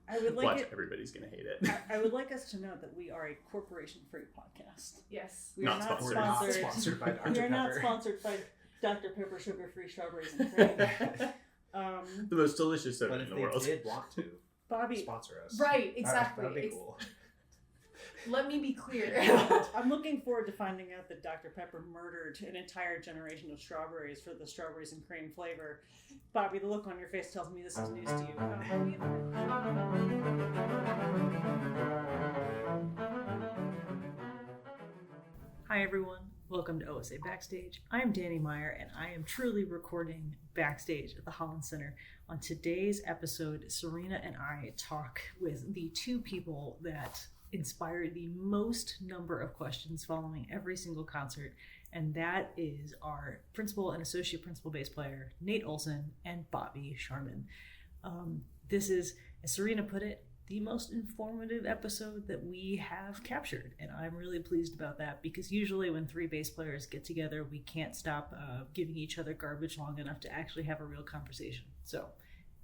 I would like Watch, it, everybody's gonna hate it. I would like us to know that we are a corporation-free podcast. Yes. We are not sponsored. Sponsored by Dr. We are Pepper. not sponsored by Dr. Pepper sugar-free strawberries and cream. The most delicious soda But in if the world. they did want to Bobby, sponsor us, Right, exactly. That'd be cool. Let me be clear. I'm looking forward to finding out that Dr. Pepper murdered an entire generation of strawberries for the strawberries and cream flavor. Bobby, the look on your face tells me this is news to you. Hi everyone, welcome to OSA Backstage. I'm Dani Meyer and I am truly recording backstage at the Holland Center. On today's episode, Serena and I talk with the two people that inspired the most number of questions following every single concert, and that is our principal and associate principal bass player, Nate Olson, and Bobby Scharmann. This is, as Serena put it, the most informative episode that we have captured, and I'm really pleased about that because usually when three bass players get together, we can't stop giving each other garbage long enough to actually have a real conversation. So,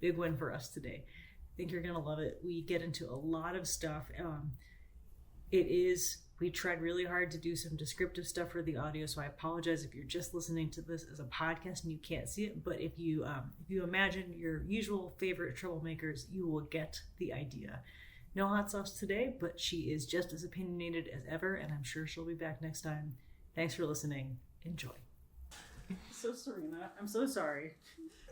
big win for us today. I think you're going to love it. We get into a lot of stuff. We tried really hard to do some descriptive stuff for the audio, so I apologize if you're just listening to this as a podcast and you can't see it, but if you imagine your usual favorite troublemakers, you will get the idea. No hot sauce today, but she is just as opinionated as ever, and I'm sure she'll be back next time. Thanks for listening. Enjoy. So Serena, I'm so sorry.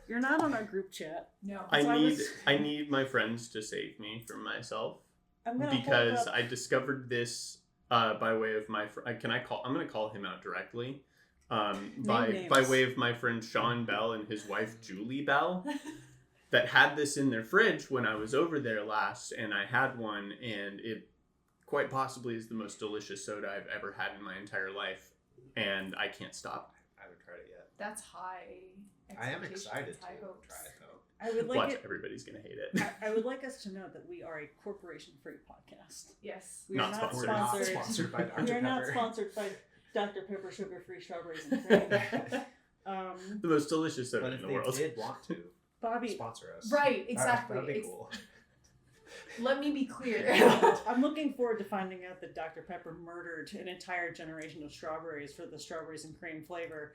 You're not on our group chat. No. I need my friends to save me from myself. Because I discovered this by way of my I'm going to call him out directly. By way of my friend Sean Bell and his wife Julie Bell, that had this in their fridge when I was over there last, and I had one, and it quite possibly is the most delicious soda I've ever had in my entire life, and I can't stop. I haven't tried it yet. That's high. I am excited to high hopes. try it though. I would like Watch, everybody's gonna hate it. I would like us to know that we are a corporation-free podcast. Yes. We are not We're not sponsored by Dr. We are Pepper. not sponsored by Dr. Pepper sugar-free strawberries and cream. The most delicious soda But in if the they world. did want to Bobby, sponsor us, Right, exactly. That'd be cool. Let me be clear. I'm looking forward to finding out that Dr. Pepper murdered an entire generation of strawberries for the strawberries and cream flavor.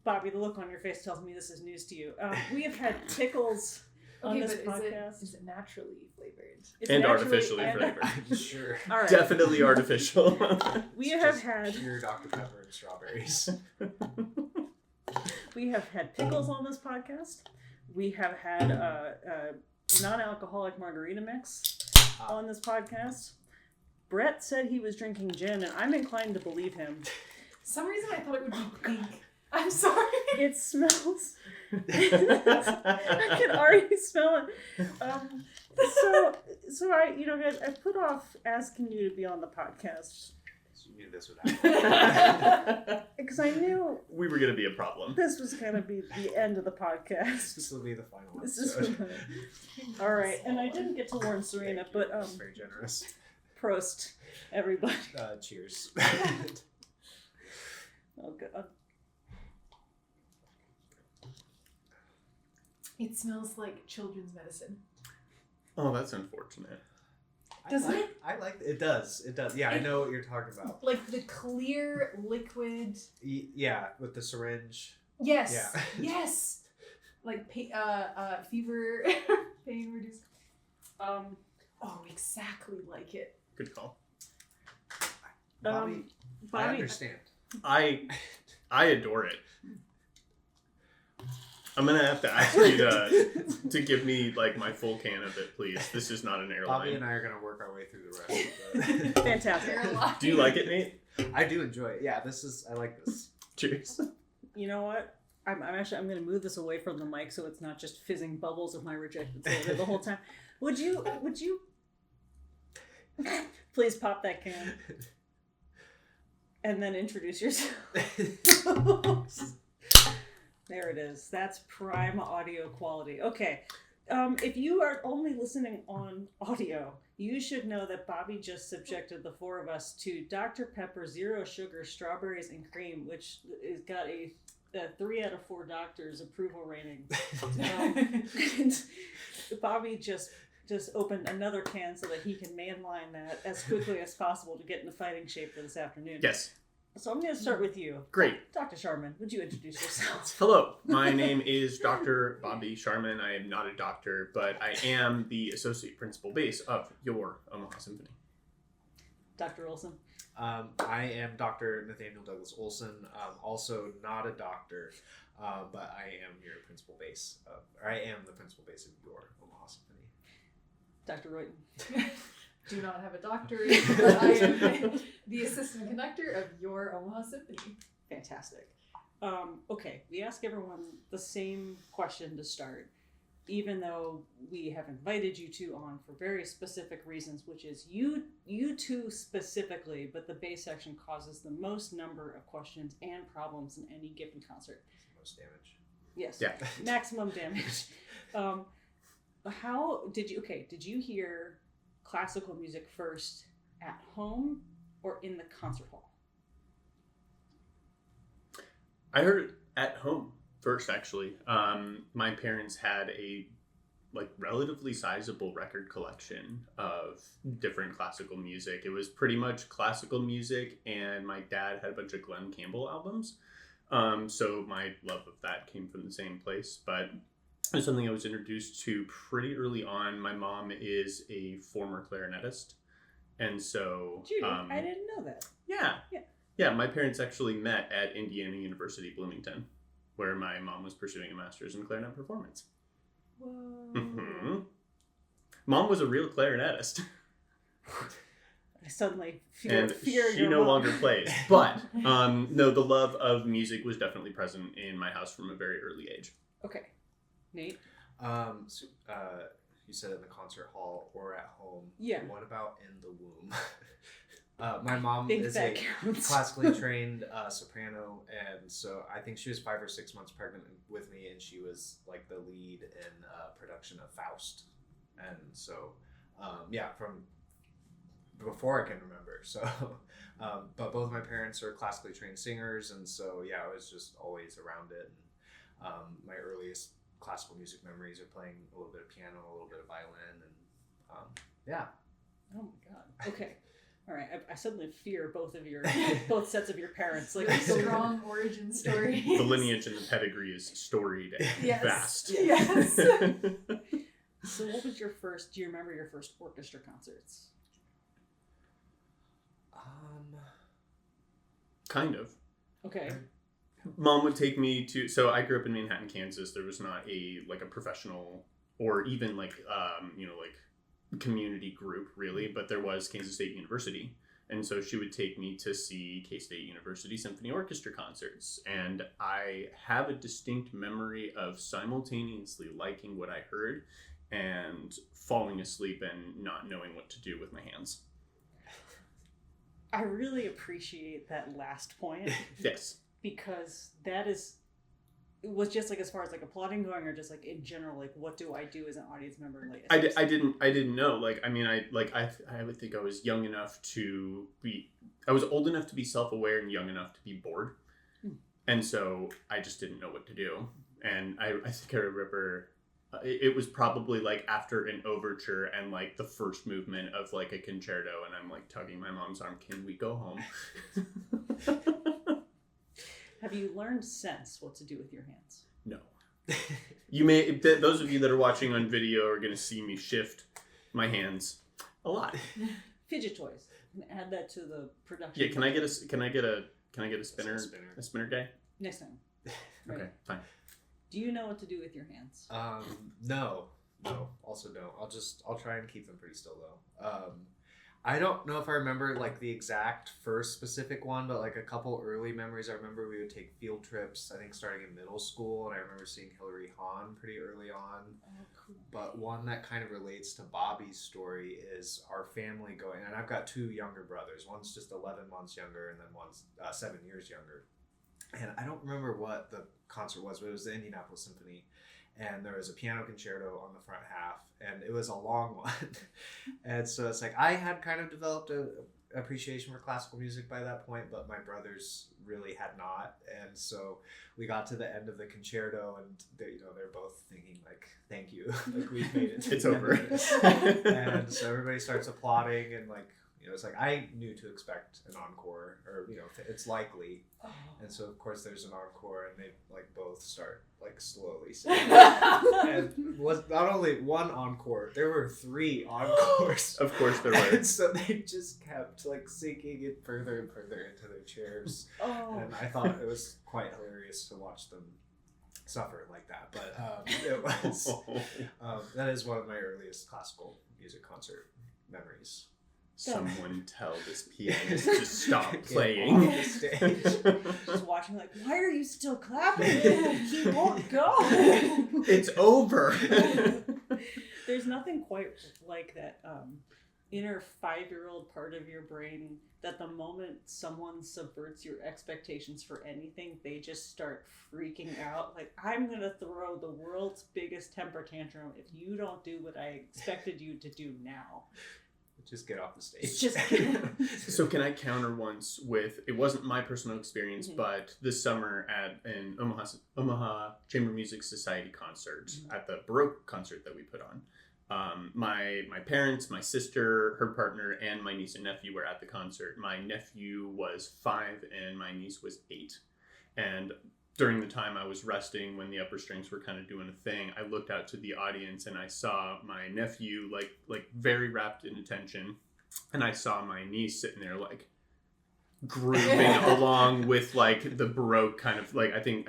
Bobby, the look on your face tells me this is news to you. We have had pickles on this podcast. Is it naturally flavored? And artificially flavored. I'm sure. All right. Definitely artificial. We have had pure Dr. Pepper and strawberries. We have had pickles on this podcast. We have had non-alcoholic margarita mix on this podcast. Brett said he was drinking gin, and I'm inclined to believe him. Some reason I thought it would be pink. I'm sorry. It smells. I can already smell it. So I, guys, I put off asking you to be on the podcast. You knew this would happen. Because I knew we were going to be a problem. this was going to be the end of the podcast. This will be the final episode. All right, and I didn't get to warn Serena, but That's very generous. Prost, everybody. Cheers. Oh, God. It smells like children's medicine. Oh, that's unfortunate. Doesn't it? I like it. It does. Yeah, I know what you're talking about. Like the clear liquid. Yeah, with the syringe. Yes. Yeah. Yes. Like fever, pain reduced. Oh, exactly like it. Good call. Bobby, I understand. I adore it. I'm gonna have to ask you to give me like my full can of it, please. This is not an airline. Bobby and I are gonna work our way through the rest of it. Fantastic. Do you like it, Nate? I do enjoy it. Yeah, I like this. Cheers. You know what? I'm going to move this away from the mic so it's not just fizzing bubbles of my rejected soda the whole time. Would you please pop that can and then introduce yourself? There it is. That's prime audio quality. Okay. If you are only listening on audio, you should know that Bobby just subjected the four of us to Dr. Pepper Zero Sugar Strawberries and Cream, which has got a 3 out of 4 doctors approval rating. And Bobby just just opened another can so that he can mainline that as quickly as possible to get into fighting shape for this afternoon. Yes. So I'm going to start with you. Great. Dr. Scharmann, would you introduce yourself? Hello, my name is Dr. Bobby Scharmann. I am not a doctor, but I am the associate principal bass of your Omaha Symphony. Dr. Olson. I am Dr. Nathaniel Douglas Olson. Also not a doctor, but I am your principal bass. I am the principal bass of your Omaha Symphony. Dr. Royton. Do not have a doctorate, but I am the assistant conductor of your Omaha Symphony. Fantastic. Okay, we ask everyone the same question to start, even though we have invited you two on for very specific reasons, which is you two specifically, but the bass section causes the most number of questions and problems in any given concert. Most damage. Yes. Yeah. Maximum damage. Did you hear classical music first at home or in the concert hall? I heard it at home first, actually. My parents had a relatively sizable record collection of different classical music. It was pretty much classical music, and my dad had a bunch of Glenn Campbell albums. So my love of that came from the same place, but it's something I was introduced to pretty early on. My mom is a former clarinetist, and so I didn't know that. Yeah. My parents actually met at Indiana University Bloomington, where my mom was pursuing a master's in clarinet performance. Whoa. Mm-hmm. Mom was a real clarinetist. I suddenly fear she no longer plays. But no, the love of music was definitely present in my house from a very early age. Okay. Nate? You said in the concert hall or at home. Yeah. What about in the womb? My mom Think is that a counts. classically trained soprano, and so I think she was 5 or 6 months pregnant with me, and she was like the lead in production of Faust, and so from before I can remember. So, but both my parents are classically trained singers, and so I was just always around it. And my earliest classical music memories are playing a little bit of piano, a little bit of violin, and Oh my god. Okay. All right. I suddenly fear both sets of your parents. Like Strong origin story. The lineage and the pedigree is storied and vast. Yes. So what was your first, do you remember your first orchestra concerts? Kind of. Okay. Mom would take me to, so I grew up in Manhattan, Kansas. There was not a professional or even community group really, but there was Kansas State University. And so she would take me to see K-State University Symphony Orchestra concerts. And I have a distinct memory of simultaneously liking what I heard and falling asleep and not knowing what to do with my hands. I really appreciate that last point. Yes. Because it was just as far as applauding going, or just in general, what do I do as an audience member? I didn't know. I would think I was young enough to be, I was old enough to be self-aware and young enough to be bored. And so I just didn't know what to do. And I think I remember it was probably after an overture and the first movement of a concerto, and I'm tugging my mom's arm, can we go home? Have you learned since what to do with your hands? No. You may, those of you that are watching on video are going to see me shift my hands a lot. Fidget toys. You can add that to the production. Yeah, can I get a spinner? A spinner guy? Next time. Right. Okay, fine. Do you know what to do with your hands? No. Also don't. I'll try and keep them pretty still though. I don't know if I remember the exact first specific one, but a couple early memories. I remember we would take field trips, I think starting in middle school, and I remember seeing Hilary Hahn pretty early on. Oh, cool. But one that kind of relates to Bobby's story is our family going, and I've got 2 younger brothers. One's just 11 months younger, and then one's 7 years younger. And I don't remember what the concert was, but it was the Indianapolis Symphony. And there was a piano concerto on the front half, and it was a long one. And so it's I had kind of developed appreciation for classical music by that point, but my brothers really had not. And so we got to the end of the concerto, and they're both thinking like, "Thank you, like we've made it. It's over." And so everybody starts applauding, and like it's like I knew to expect an encore, or it's likely. Oh. And so of course there's an encore, and they like both start like slowly singing. And was not only one encore, there were 3 encores. Of course there were. And so they just kept like sinking it further and further into their chairs. Oh. And I thought it was quite hilarious to watch them suffer like that. But it was that is one of my earliest classical music concert memories. Someone tell this pianist to stop playing. Off the stage. Just watching like, why are you still clapping? He won't go. It's over. There's nothing quite like that inner 5-year-old part of your brain that the moment someone subverts your expectations for anything, they just start freaking out. Like, I'm going to throw the world's biggest temper tantrum if you don't do what I expected you to do now. Just get off the stage. So can I counter once with, it wasn't my personal experience, but this summer at an Omaha Chamber Music Society concert, at the Baroque concert that we put on. My parents, my sister, her partner, and my niece and nephew were at the concert. My nephew was 5 and my niece was 8. And during the time I was resting, when the upper strings were kind of doing a thing, I looked out to the audience and I saw my nephew like very wrapped in attention, and I saw my niece sitting there like grooving along with like the Baroque kind of like I think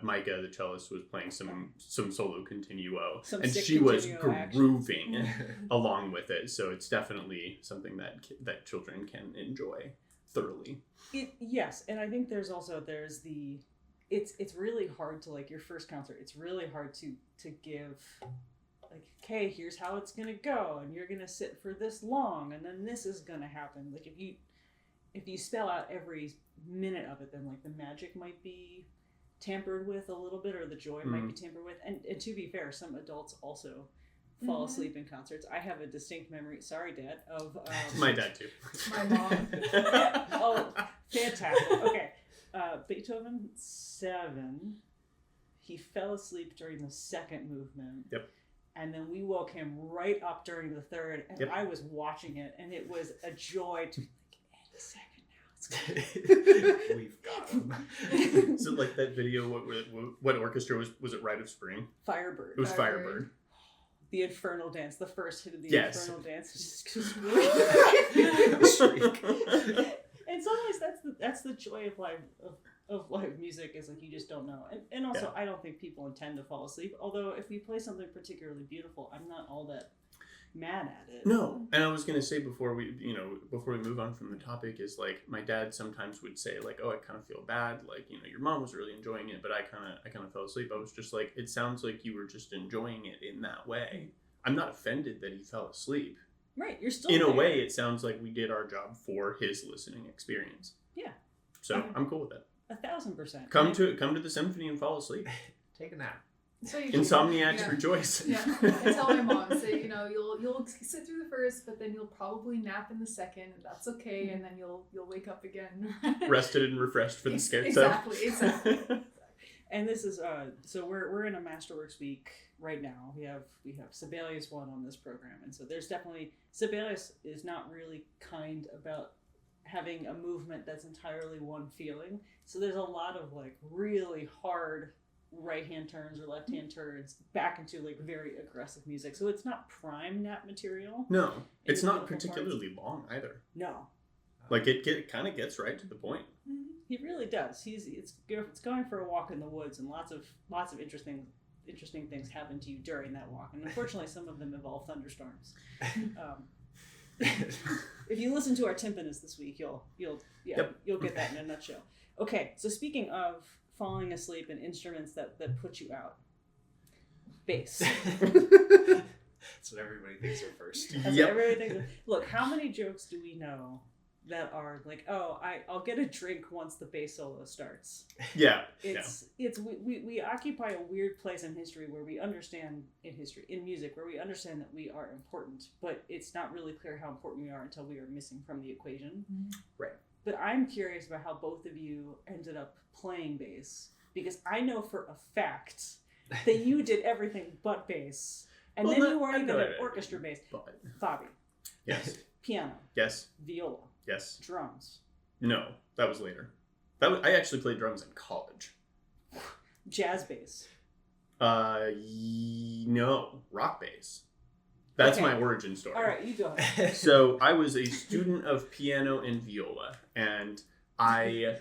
Micah the cellist was playing some solo continuo, and she was grooving along with it. So it's definitely something that children can enjoy thoroughly. Yes, and I think there's the it's really hard to, like, your first concert, it's really hard to give, like, okay, here's how it's gonna go, and you're gonna sit for this long, and then this is gonna happen. Like, if you spell out every minute of it, then, like, the magic might be tampered with a little bit, or the joy might be tampered with. And to be fair, some adults also fall asleep in concerts. I have a distinct memory, sorry, Dad, of... my dad, too. My mom. Oh, fantastic. Okay. Beethoven 7, he fell asleep during the 2nd movement. Yep. And then we woke him right up during the 3rd, and I was watching it, and it was a joy to be like, any second now. We've got him. So like that video, what orchestra was it? Rite of Spring? Firebird. It was Firebird. The Infernal Dance, the first hit of the Infernal Dance. Just in some ways, that's the joy of live music, is like you just don't know. And also, I don't think people intend to fall asleep. Although if we play something particularly beautiful, I'm not all that mad at it. No, and I was gonna say before we move on from the topic, is like my dad sometimes would say like, oh, I kind of feel bad, like your mom was really enjoying it, but I kind of fell asleep. I was just like, it sounds like you were just enjoying it in that way. I'm not offended that he fell asleep. Right, you're still in there. A way, it sounds like we did our job for his listening experience. Yeah. So I'm cool with that. 1,000%. Come to the symphony and fall asleep. Take a nap. So Insomniacs rejoice. Yeah, I tell my mom, say, you'll sit through the first, but then you'll probably nap in the second, and that's okay, and then you'll wake up again. Rested and refreshed for the scherzo. Exactly. And this is so we're in a Masterworks week right now. We have Sibelius 1 on this program, and so there's definitely, Sibelius is not really kind about having a movement that's entirely one feeling. So there's a lot of like really hard right hand turns or left hand turns back into like very aggressive music. So it's not prime nap material. No, it's not particularly long either. No, like it kind of gets right to the point. He really does. It's going for a walk in the woods, and lots of interesting things happen to you during that walk. And unfortunately, some of them involve thunderstorms. If you listen to our timpanist this week, you'll get that in a nutshell. Okay, so speaking of falling asleep and instruments that put you out, bass. That's what everybody thinks are first. That's what everybody thinks. Look, how many jokes do we know that are like, oh, I'll get a drink once the bass solo starts. Yeah. It's we occupy a weird place in history where we understand in music where we understand that we are important, but it's not really clear how important we are until we are missing from the equation. Right. But I'm curious about how both of you ended up playing bass, because I know for a fact that you did everything but bass. And then you weren't even an orchestra bass. But... Bobby. Yes. Piano. Yes. Viola. Yes. Drums. No, that was later. I actually played drums in college. Jazz bass. No, rock bass. That's my origin story. All right, you go ahead. So I was a student of piano and viola, and I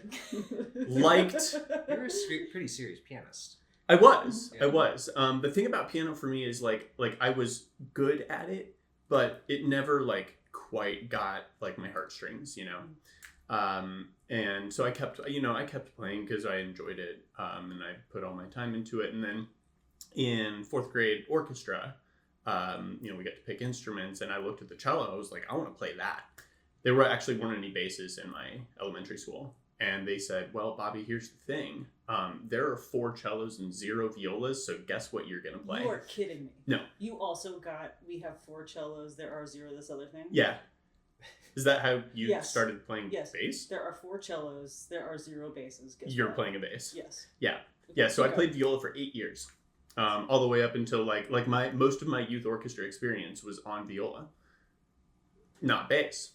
liked... You were a pretty serious pianist. I was. The thing about piano for me is like I was good at it, but it never like quite got like my heartstrings, you know. And so I kept playing because I enjoyed it, and I put all my time into it. And then in 4th grade orchestra, we got to pick instruments, and I looked at the cello. I was like, I want to play that. There weren't any basses in my elementary school. And they said, well, Bobby, here's the thing. There are 4 cellos and 0 violas, so guess what you're going to play? You are kidding me. No. You also got, we have 4 cellos, there are 0 this other thing? Yeah. Is that how you started playing bass? There are 4 cellos, there are 0 basses. You're playing a bass? Yes. Yeah. Yeah, so I played viola for 8 years. All the way up until like most of my youth orchestra experience was on viola, not bass.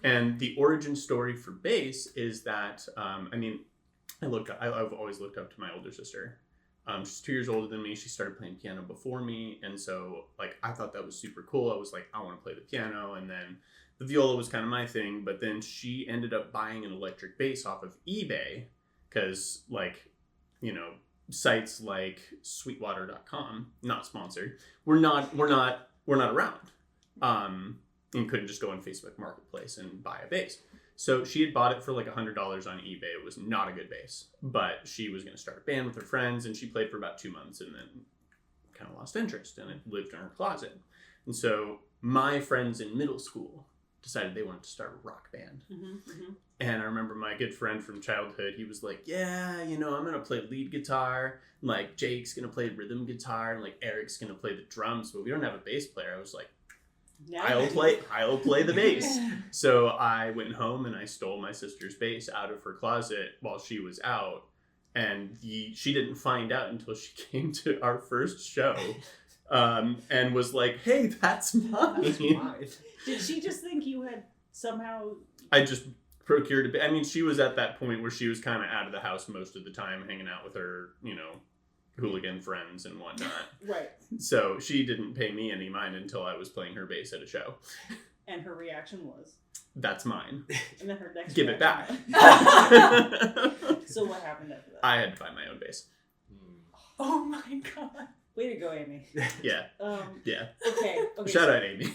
And the origin story for bass is that, I've always looked up to my older sister. She's 2 years older than me. She started playing piano before me. And so like, I thought that was super cool. I was like, I want to play the piano. And then the viola was kind of my thing. But then she ended up buying an electric bass off of eBay because sites like Sweetwater.com, not sponsored, we're not around. And couldn't just go on Facebook Marketplace and buy a bass. So she had bought it for like $100 on eBay. It was not a good bass, but she was going to start a band with her friends, and she played for about 2 months and then kind of lost interest, and it lived in her closet. And so my friends in middle school decided they wanted to start a rock band. And I remember my good friend from childhood, he was like, yeah, I'm going to play lead guitar, and like Jake's going to play rhythm guitar, and like Eric's going to play the drums, but we don't have a bass player. I was like, I'll play the bass. So I went home and I stole my sister's bass out of her closet while she was out, and she didn't find out until she came to our first show, and was like, hey, that's mine. Did she just think you had somehow... I just procured a... I mean, she was at that point where she was kind of out of the house most of the time, hanging out with her, hooligan friends and whatnot. Right. So she didn't pay me any mind until I was playing her bass at a show. And her reaction was? That's mine. And then her next Give it back. So what happened after that? I had to buy my own bass. Oh my god. Way to go, Amy. Yeah. Yeah. Okay. Shout out, Amy.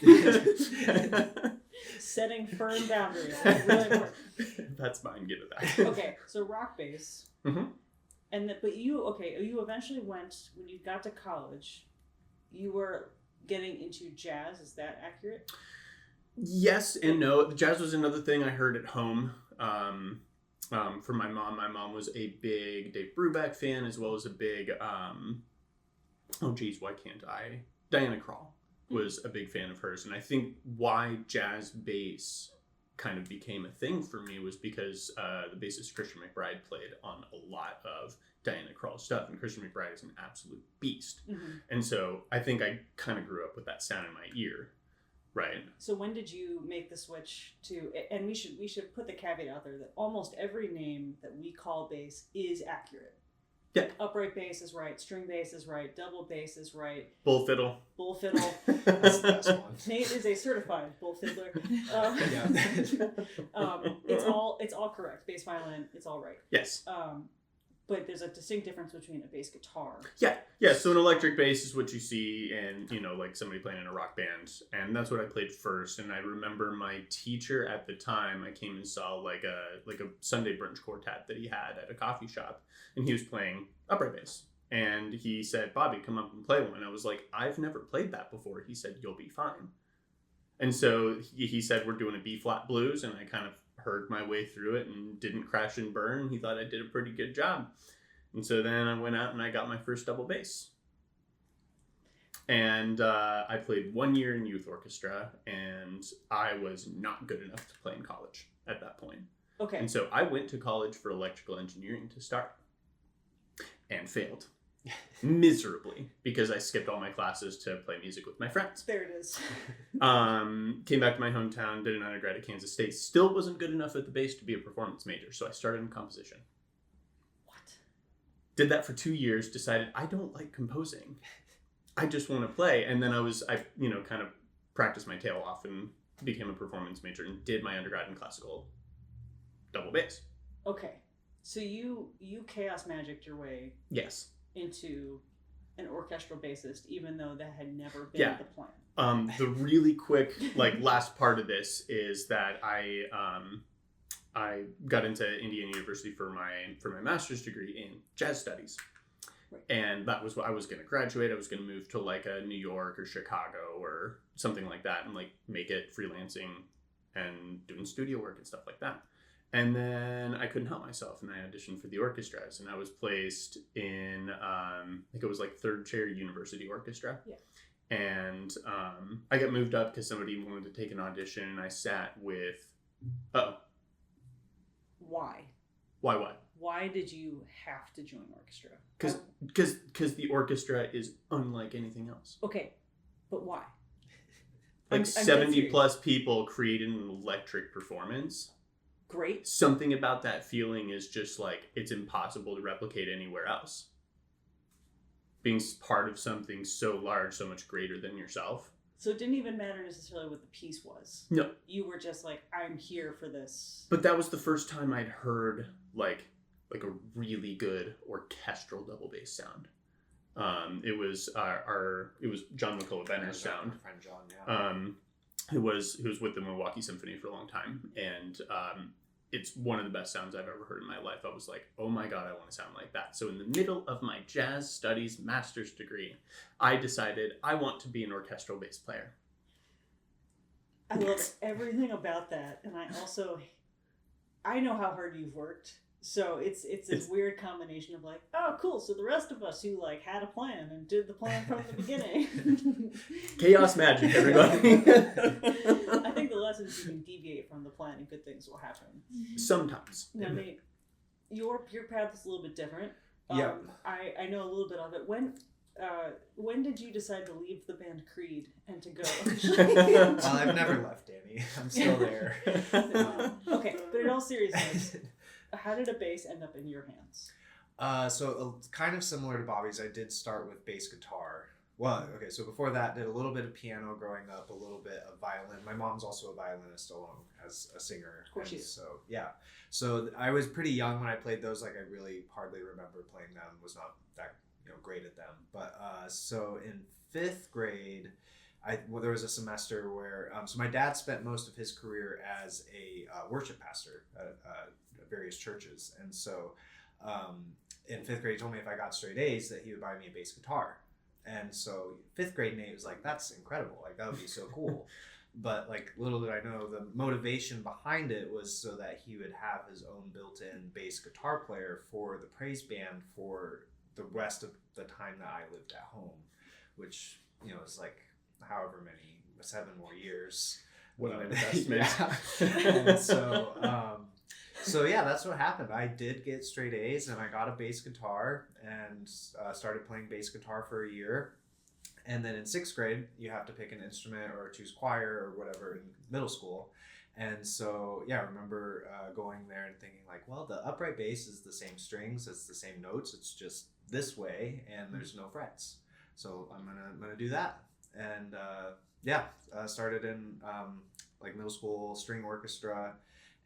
Setting firm boundaries. That's really important. That's mine. Give it back. Okay. So rock bass. Mm-hmm. But you eventually went, when you got to college, you were getting into jazz. Is that accurate? Yes and no. The jazz was another thing I heard at home from my mom. My mom was a big Dave Brubeck fan, as well as a big, Diana Krall was a big fan of hers. And I think why jazz bass kind of became a thing for me was because the bassist Christian McBride played on a lot of Diana Krall stuff, and Christian McBride is an absolute beast. And so I think I kind of grew up with that sound in my ear, right? So when did you make the switch to? And we should put the caveat out there that almost every name that we call bass is accurate. Yeah. Upright bass is right. String bass is right. Double bass is right. Bull fiddle. That's the best one. Nate is a certified bull fiddler. It's all correct. Bass violin, it's all right. Yes. But there's a distinct difference between a bass guitar. Yeah. So an electric bass is what you see in, like somebody playing in a rock band, and that's what I played first. And I remember my teacher at the time, I came and saw like a Sunday brunch quartet that he had at a coffee shop, and he was playing upright bass. And he said, Bobby, come up and play one. I was like, I've never played that before. He said, you'll be fine. And so he said, we're doing a B flat blues, and I kind of heard my way through it and didn't crash and burn. He thought I did a pretty good job. And so then I went out and I got my first double bass. And I played 1 year in youth orchestra, and I was not good enough to play in college at that point. Okay. And so I went to college for electrical engineering to start and failed miserably because I skipped all my classes to play music with my friends. There it is. Came back to my hometown, did an undergrad at Kansas State. Still wasn't good enough at the bass to be a performance major, so I started in composition. What? Did that for 2 years, decided I don't like composing. I just want to play. And then I kind of practiced my tail off and became a performance major and did my undergrad in classical double bass. Okay. So you chaos magicked your way Yes. into an orchestral bassist, even though that had never been the plan. The really quick last part of this is that I got into Indiana University for my master's degree in jazz studies. Right. And that was what I was going to graduate. I was going to move to a New York or Chicago or something like that and make it freelancing and doing studio work and stuff like that. And then I couldn't help myself, and I auditioned for the orchestras, and I was placed in, I think it was third chair university orchestra. Yeah. And I got moved up because somebody wanted to take an audition, and I sat with, Why? Why what? Why did you have to join orchestra? Because the orchestra is unlike anything else. Okay, but why? 70 plus people created an electric performance. Great. Something about that feeling is just it's impossible to replicate anywhere else. Being part of something so large, so much greater than yourself. So it didn't even matter necessarily what the piece was. No. You were just I'm here for this. But that was the first time I'd heard a really good orchestral double bass sound. It was John McCullough-Benner's sound. Friend John, yeah. Who was with the Milwaukee Symphony for a long time, and it's one of the best sounds I've ever heard in my life. I was like, oh my God, I want to sound like that. So in the middle of my jazz studies master's degree, I decided I want to be an orchestral bass player. I love everything about that, and I know how hard you've worked. So it's this weird combination of oh cool, so the rest of us who had a plan and did the plan from the beginning. Chaos magic, everybody. I think the lesson is you can deviate from the plan and good things will happen. Sometimes. Now Nate, your path is a little bit different. Yeah. I know a little bit of it. When did you decide to leave the band Creed and to go? Well, I've never left, Danny. I'm still there. Okay, but in all seriousness, how did a bass end up in your hands? So kind of similar to Bobby's, I did start with bass guitar. Well, okay, so before that, did a little bit of piano growing up, a little bit of violin. My mom's also a violinist along as a singer. Of course she is. So, yeah. So I was pretty young when I played those. I really hardly remember playing them, was not that great at them. But so in 5th grade, there was a semester where, so my dad spent most of his career as a worship pastor at various churches. And so in 5th grade, he told me if I got straight A's that he would buy me a bass guitar. And so 5th grade Nate was like, that's incredible. That would be so cool. But little did I know, the motivation behind it was so that he would have his own built-in bass guitar player for the praise band for the rest of the time that I lived at home, which, is however many, 7 more years. What an investment. And so yeah, that's what happened. I did get straight A's, and I got a bass guitar and started playing bass guitar for a year. And then in 6th grade, you have to pick an instrument or choose choir or whatever in middle school. And so, yeah, I remember going there and thinking well, the upright bass is the same strings, it's the same notes, it's just this way, and there's no frets. So I'm gonna do that. And started in middle school string orchestra.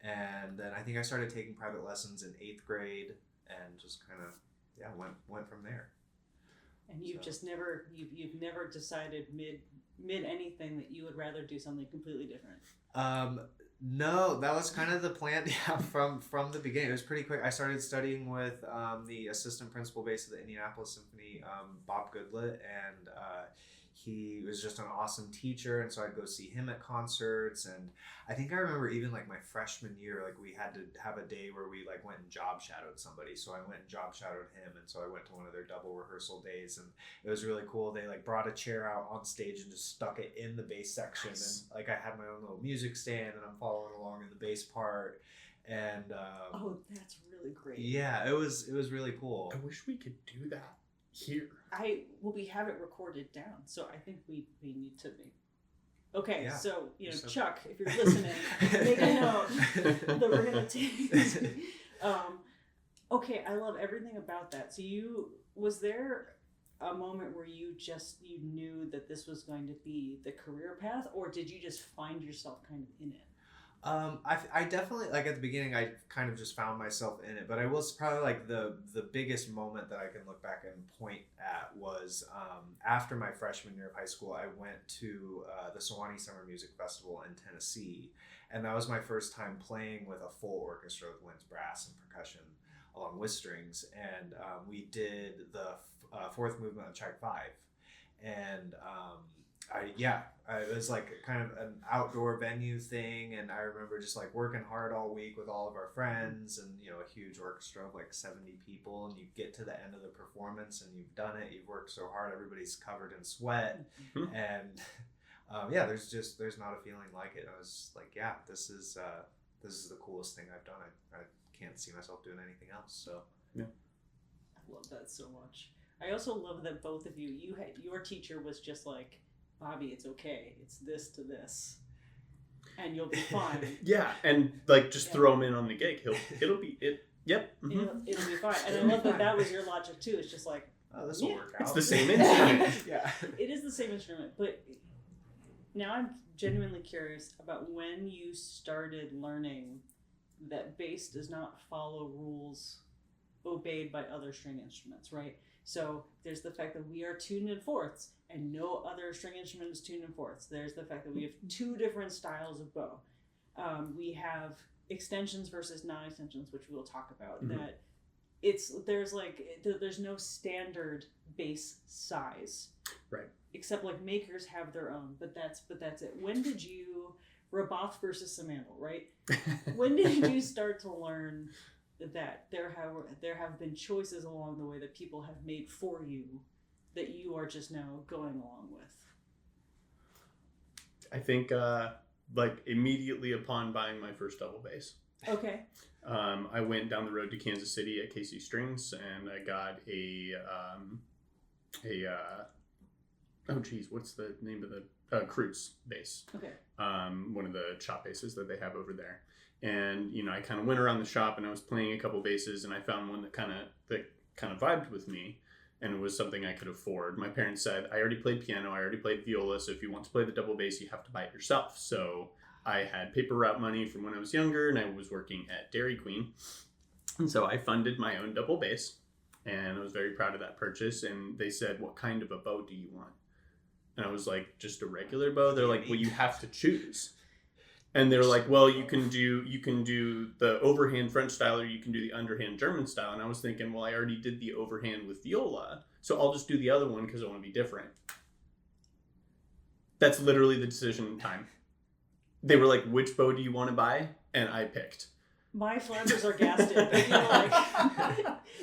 And then I think I started taking private lessons in 8th grade and just kind of, went from there. And you've just never, you've never decided mid anything that you would rather do something completely different? No, that was kind of the plan from the beginning. It was pretty quick. I started studying with the assistant principal bass of the Indianapolis Symphony, Bob Goodlett, and he was just an awesome teacher, and so I'd go see him at concerts. And I think I remember even like my freshman year, like we had to have a day where we like went and job shadowed somebody. So I went and job shadowed him, and so I went to one of their double rehearsal days, and it was really cool. They like brought a chair out on stage and just stuck it in the bass section, Nice. and like I had my own little music stand, and I'm following along in the bass part. And Oh, that's really great. yeah, it was really cool. I wish we could do that here. We have it recorded down, so I think we need to make. Okay, Yeah. so So- Chuck, if you're listening, make a note that we're gonna take this. Okay, I love everything about that. So was there a moment where you knew that this was going to be the career path, or did you just find yourself kind of in it? I definitely, like at the beginning, I kind of just found myself in it, but I was probably like the biggest moment that I can look back and point at was after my freshman year of high school. I went to the Sewanee Summer Music Festival in Tennessee, and that was my first time playing with a full orchestra with winds, brass, and percussion along with strings. And we did the fourth movement of Track 5, and it was like kind of an outdoor venue thing, and I remember just like working hard all week with all of our friends, and a huge orchestra of like 70 people, and you get to the end of the performance and you've done it, you've worked so hard, everybody's covered in sweat, and there's not a feeling like it. I was like, yeah, this is the coolest thing I've done. I can't see myself doing anything else. So yeah, I love that so much. I also love that both of your teacher was just like, Bobby, it's okay. It's this to this, and you'll be fine. Yeah, and like just throw him in on the gig. It'll be it. Yep. Mm-hmm. It'll be fine. And I love that was your logic too. It's just like, oh, this will work out. It's the same instrument. Yeah. It is the same instrument, but now I'm genuinely curious about when you started learning that bass does not follow rules obeyed by other string instruments, right? So there's the fact that we are tuned in fourths and no other string instrument is tuned in fourths. There's the fact that we have two different styles of bow. We have extensions versus non-extensions, which we'll talk about. Mm-hmm. That there's no standard bass size, right? Except like makers have their own, but that's it. When did you Raboth versus Samandel, right? When did you start to learn that there have been choices along the way that people have made for you that you are just now going along with? I think like immediately upon buying my first double bass. Okay. I went down the road to Kansas City at Casey Strings, and I got what's the name of the Kreutz bass? Okay. One of the shop basses that they have over there. And I kind of went around the shop and I was playing a couple basses, and I found one that kind of vibed with me, and it was something I could afford. My parents said, I already played piano, I already played viola, so if you want to play the double bass, you have to buy it yourself. So I had paper route money from when I was younger, and I was working at Dairy Queen, and so I funded my own double bass, and I was very proud of that purchase. And they said, what kind of a bow do you want? And I was like, just a regular bow? They're like, well, you have to choose. And they're like, well, you can do the overhand French style, or you can do the underhand German style. And I was thinking, well, I already did the overhand with viola, so I'll just do the other one because I want to be different. That's literally the decision time. They were like, which bow do you want to buy? And I picked. My flappers are gassed in, but like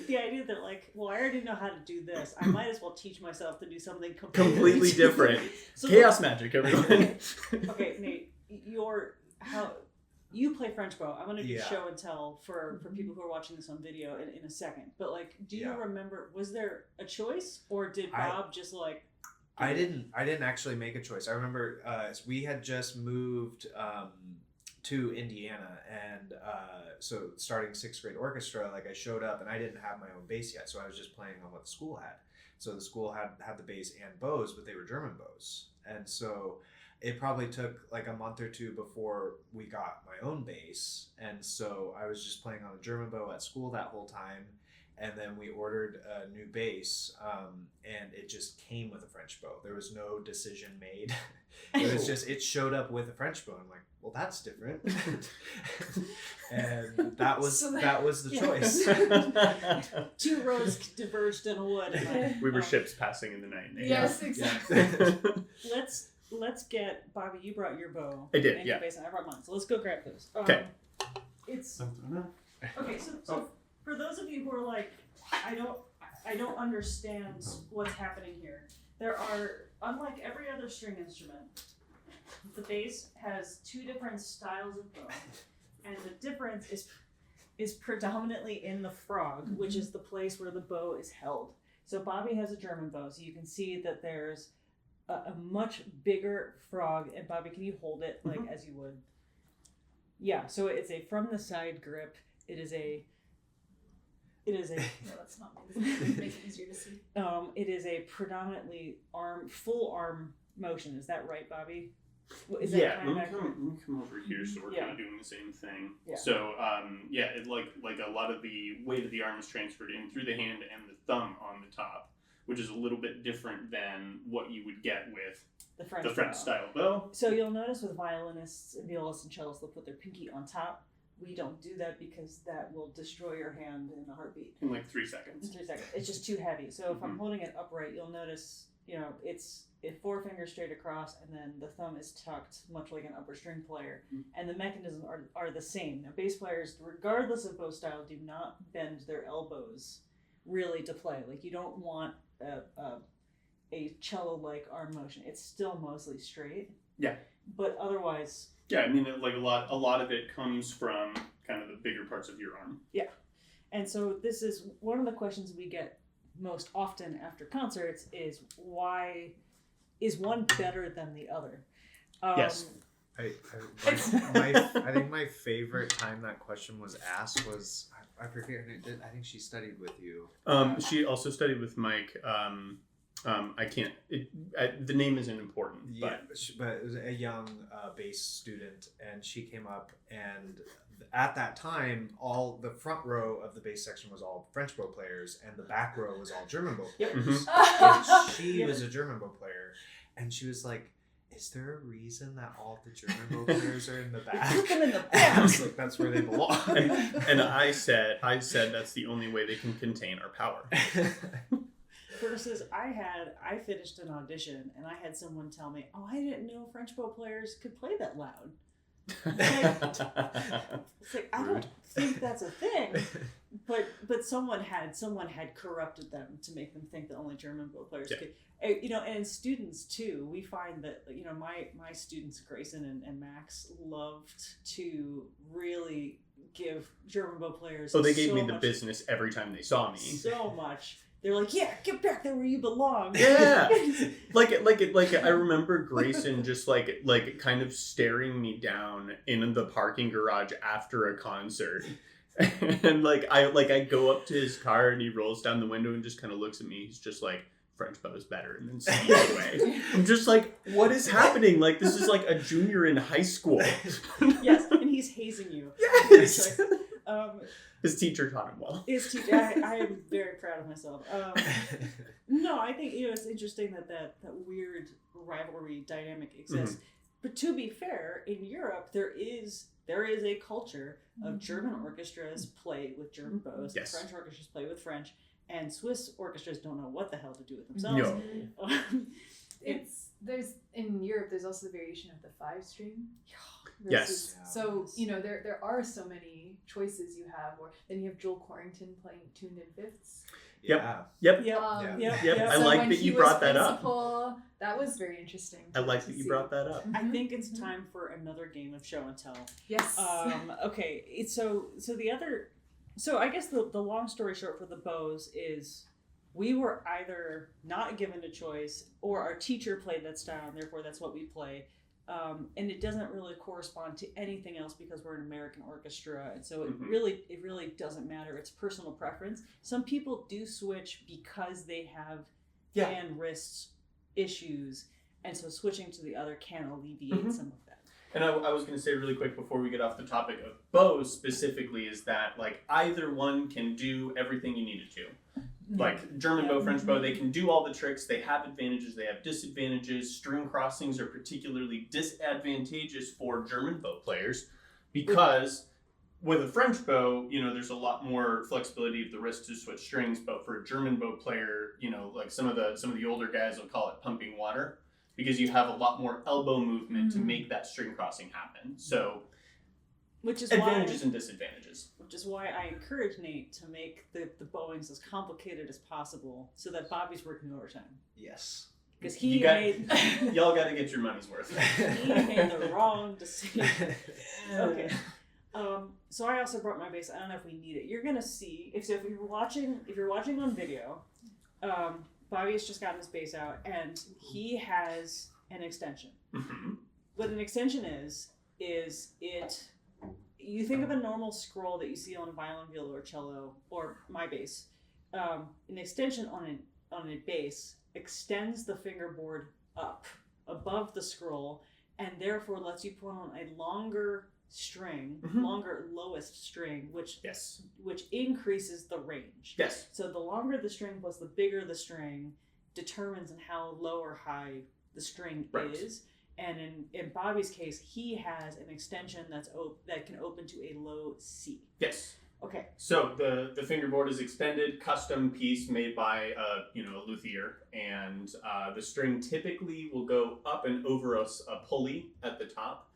the idea that like, well, I already know how to do this. I might as well teach myself to do something completely different. So Chaos magic, everyone. Okay, Nate, you play French bow. I'm gonna do show and tell for people who are watching this on video in a second. But like, do you remember? Was there a choice, or did Bob just like? I didn't actually make a choice. I remember we had just moved to Indiana, and so starting 6th grade orchestra, like I showed up and I didn't have my own bass yet, so I was just playing on what the school had. So the school had the bass and bows, but they were German bows, and so it probably took like a month or two before we got my own bass. And so I was just playing on a German bow at school that whole time. And then we ordered a new bass, and it just came with a French bow. There was no decision made. It showed up with a French bow. I'm like, well, that's different. And that was the choice. 2 roads diverged in a wood. We were ships passing in the night. Yes, exactly. Let's get Bobby. You brought your bow. I did. And Yeah. your bass, and I brought mine. So let's go grab those. Okay. It's okay. So for those of you who are like, I don't understand what's happening here. There are, unlike every other string instrument, the bass has 2 different styles of bow, and the difference is predominantly in the frog, which is the place where the bow is held. So Bobby has a German bow, so you can see that there's a much bigger frog. And Bobby, can you hold it like as you would? Yeah. So it's a from the side grip. It is a. No, that's not make it easier to see. It is a predominantly full arm motion. Is that right, Bobby? Is that Yeah, let me come over here so we're kind of doing the same thing. Yeah. So, like a lot of the weight of the arm is transferred in through the hand and the thumb on the top, which is a little bit different than what you would get with the French style bow. So you'll notice with violinists and violists and cellists, they'll put their pinky on top. We don't do that because that will destroy your hand in a heartbeat. In like 3 seconds. 3 seconds. It's just too heavy. So if I'm holding it upright, you'll notice, it's 4 fingers straight across, and then the thumb is tucked, much like an upper string player. And the mechanisms are the same. Now, bass players, regardless of bow style, do not bend their elbows really to play. Like, you don't want a cello-like arm motion. It's still mostly straight. Yeah. But otherwise... Yeah, I mean, like a lot of it comes from kind of the bigger parts of your arm. Yeah. And so this is one of the questions we get most often after concerts is, why is one better than the other? Yes. I think my favorite time that question was asked was, I forget her name. I think she studied with you. She also studied with Mike. I can't. The name isn't important. Yeah, but it was a young bass student, and she came up, and at that time, all the front row of the bass section was all French bow players, and the back row was all German bow players. And she was a German bow player, and she was like, "Is there a reason that all the German bow players are in the back?" Put them in the back. And I was like, "That's where they belong." And I said that's the only way they can contain our power. Versus I finished an audition and I had someone tell me, "Oh, I didn't know French bow players could play that loud." It's like I don't think that's a thing, but someone had corrupted them to make them think that only German bow players could. And students too. We find that my students Grayson and Max loved to really give German bow players. Oh, they gave me the business every time they saw me. So much. They're like, "Yeah, get back there where you belong." Yeah, like I remember Grayson just like kind of staring me down in the parking garage after a concert, and I go up to his car and he rolls down the window and just kind of looks at me. He's just like, "French bow is better," and then sneaks away. I'm just like, what is happening? Like, this is like a junior in high school. Yes, and he's hazing you. Yes. His teacher taught him well. His teacher, I am very proud of myself. No, I think it's interesting that weird rivalry dynamic exists. But to be fair, in Europe there is a culture of German orchestras play with German bows, yes. French orchestras play with French, and Swiss orchestras don't know what the hell to do with themselves. No. There's in Europe there's also the variation of the 5-string. Yes. So there are so many choices you have, or then you have Joel Corrington playing tuned in fifths. Yep. I like that you brought that up. That was very interesting. I like that you brought that up. I think it's time for another game of show and tell. Yes. Okay. So I guess the long story short for the bows is we were either not given a choice or our teacher played that style and therefore that's what we play. And it doesn't really correspond to anything else because we're an American orchestra, and so it really doesn't matter. It's personal preference. Some people do switch because they have hand wrist issues, and so switching to the other can alleviate some of that. And I was going to say really quick before we get off the topic of bows specifically is that like either one can do everything you need it to. Like German bow, French bow, they can do all the tricks. They have advantages, they have disadvantages. String crossings are particularly disadvantageous for German bow players because with a French bow, there's a lot more flexibility of the wrist to switch strings. But for a German bow player, like some of the older guys will call it pumping water because you have a lot more elbow movement to make that string crossing happen. So, which is advantages and disadvantages. Which is why I encourage Nate to make the bowings as complicated as possible so that Bobby's working overtime. Yes. Because y'all got to get your money's worth. He made the wrong decision. Okay. So I also brought my bass. I don't know if we need it. You're gonna see if you're watching on video, Bobby has just gotten his bass out and he has an extension. Mm-hmm. What an extension is it. You think of a normal scroll that you see on a violin, viola, or cello, or my bass. An extension on a bass extends the fingerboard up above the scroll, and therefore lets you put on a longer string, longer lowest string, which increases the range. Yes. So the longer the string plus the bigger the string determines on how low or high the string is. And in Bobby's case, he has an extension that can open to a low C. Yes. Okay. So the fingerboard is extended, custom piece made by a luthier, and the string typically will go up and over a pulley at the top.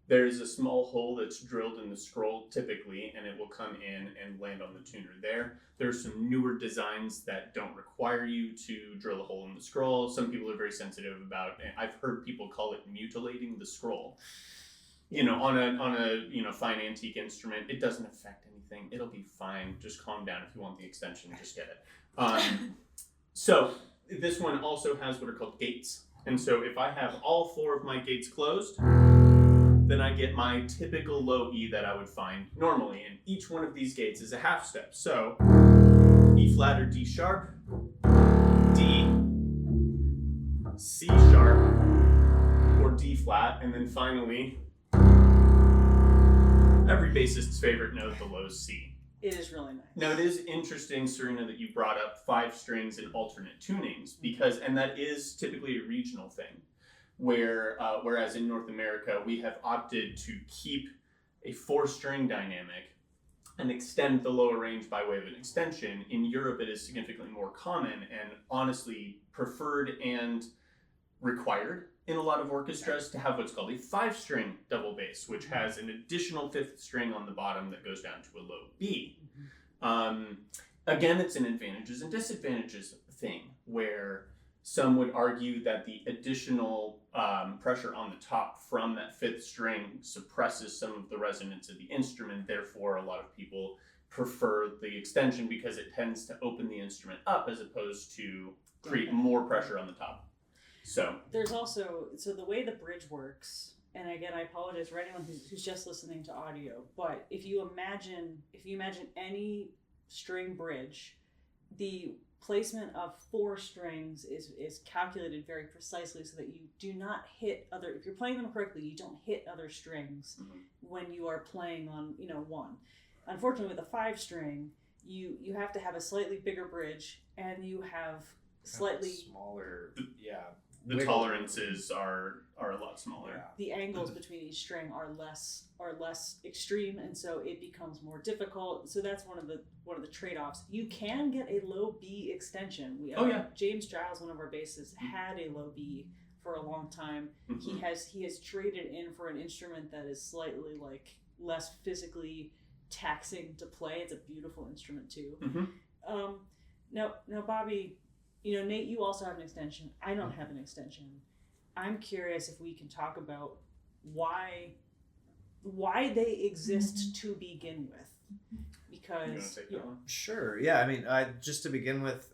There's a small hole that's drilled in the scroll typically, and it will come in and land on the tuner there. There's some newer designs that don't require you to drill a hole in the scroll. Some people are very sensitive about it. I've heard people call it mutilating the scroll. On a fine antique instrument, it doesn't affect anything. It'll be fine. Just calm down. If you want the extension, just get it. So this one also has what are called gates. And so if I have all 4 of my gates closed, then I get my typical low E that I would find normally. And each one of these gates is a half step. So E flat or D sharp, D, C sharp, or D flat, and then finally, every bassist's favorite note, the low C. It is really nice. Now it is interesting, Serena, that you brought up 5 strings in alternate tunings and that is typically a regional thing. Whereas in North America, we have opted to keep a 4-string dynamic and extend the lower range by way of an extension. In Europe, it is significantly more common and honestly preferred and required in a lot of orchestras to have what's called a 5-string double bass, which has an additional 5th string on the bottom that goes down to a low B. Again, it's an advantages and disadvantages thing where some would argue that the additional pressure on the top from that 5th string suppresses some of the resonance of the instrument. Therefore, a lot of people prefer the extension because it tends to open the instrument up as opposed to create more pressure on the top. So there's also, the way the bridge works, and again, I apologize for anyone who's just listening to audio, but if you imagine any string bridge, the placement of 4 strings is calculated very precisely so that you do not hit if you're playing them correctly, you don't hit other strings when you are playing on, 1. Unfortunately, with a 5-string, you have to have a slightly bigger bridge and you have slightly smaller, the tolerances are a lot smaller. Yeah. The angles between each string are less extreme, and so it becomes more difficult. So that's one of the trade-offs. You can get a low B extension. James Giles, one of our bassists, had a low B for a long time. He has traded in for an instrument that is slightly less physically taxing to play. It's a beautiful instrument too. Now Bobby, Nate, you also have an extension. I don't have an extension. I'm curious if we can talk about why they exist to begin with. Because Sure. Yeah. I mean, just to begin with,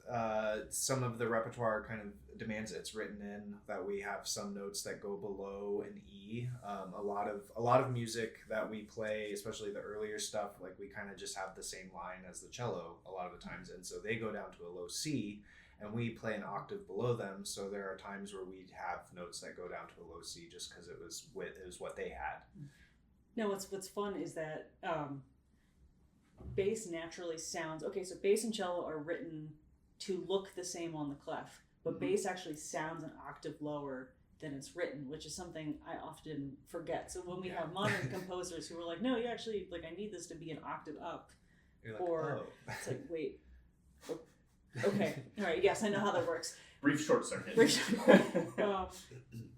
some of the repertoire kind of demands it's written in that we have some notes that go below an E. A lot of music that we play, especially the earlier stuff, we kind of just have the same line as the cello a lot of the times, and so they go down to a low C. and we play an octave below them. So there are times where we have notes that go down to a low C just because it was what they had. No, what's fun is that bass naturally sounds okay. So bass and cello are written to look the same on the clef, but bass actually sounds an octave lower than it's written, which is something I often forget. So when we have modern composers who are like, no, you actually, like, I need this to be an octave up. You're like, or it's like, wait, okay, all right, yes, I know how that works. Brief short circuit.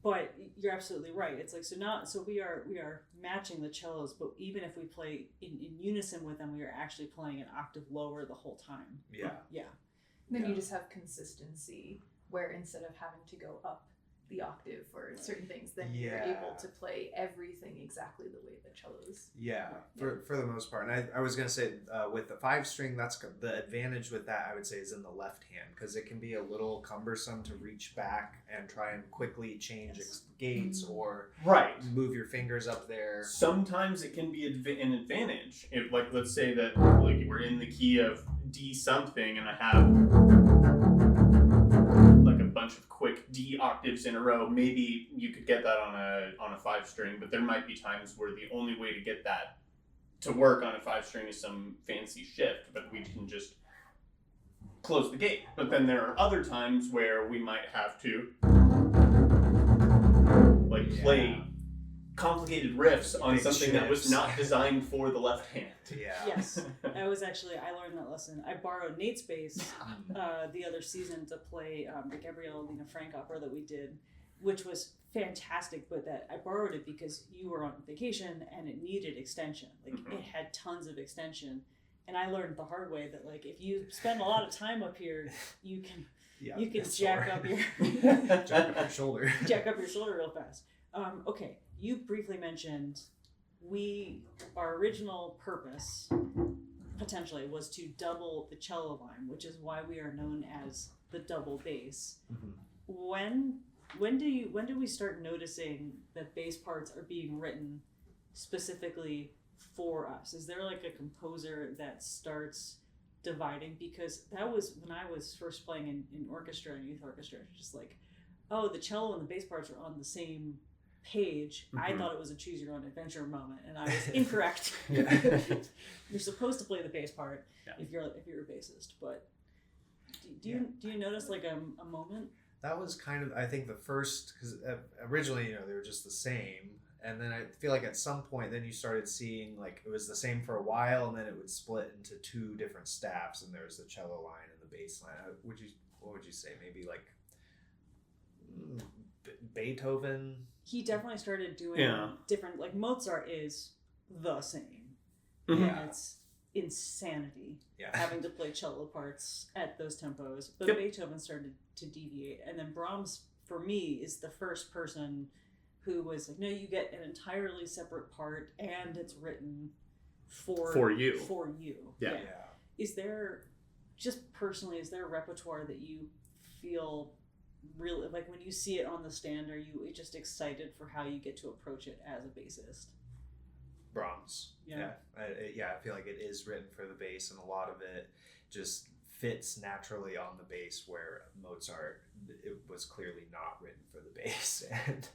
But you're absolutely right. It's like, so we are matching the cellos, but even if we play in unison with them, we are actually playing an octave lower the whole time. Yeah. Yeah. And then you just have consistency where instead of having to go up the octave for certain things, then you're able to play everything exactly the way the cellos. Yeah, for the most part. And I was going to say with the 5-string, that's the advantage with that, I would say, is in the left hand, because it can be a little cumbersome to reach back and try and quickly change gates or move your fingers up there. Sometimes it can be an advantage. If, like, let's say that like we're in the key of D something and I have like a bunch of quick D octaves in a row, maybe you could get that on a 5-string, but there might be times where the only way to get that to work on a 5-string is some fancy shift, but we can just close the gate. But then there are other times where we might have to play complicated riffs on something that was not designed for the left hand. Yeah. Yes. I learned that lesson. I borrowed Nate's bass the other season to play the Gabriele Lina Frank opera that we did, which was fantastic, but that I borrowed it because you were on vacation and it needed extension. Like it had tons of extension. And I learned the hard way that, like, if you spend a lot of time up here, you can jack up your shoulder. Jack up your shoulder real fast. Okay, you briefly mentioned our original purpose potentially was to double the cello line, which is why we are known as the double bass. When do we start noticing that bass parts are being written specifically for us? Is there like a composer that starts dividing? Because that was when I was first playing in orchestra and youth orchestra, just like, oh, the cello and the bass parts are on the same page. I thought it was a choose your own adventure moment, and I was incorrect. You're supposed to play the bass part if you're a bassist, but do you notice like a moment? That was kind of, I think, the first, because originally they were just the same, and then I feel like at some point then you started seeing like it was the same for a while, and then it would split into two different staffs, and there's the cello line and the bass line. What would you say? Maybe like Beethoven. He definitely started doing different, like Mozart is the same. Mm-hmm. And it's insanity having to play cello parts at those tempos. But Beethoven started to deviate. And then Brahms, for me, is the first person who was like, no, you get an entirely separate part and it's written for you. Yeah. Is there, just personally, is there a repertoire that you feel really, like when you see it on the stand, are you just excited for how you get to approach it as a bassist? Brahms. I feel like it is written for the bass, and a lot of it just fits naturally on the bass, where Mozart, it was clearly not written for the bass and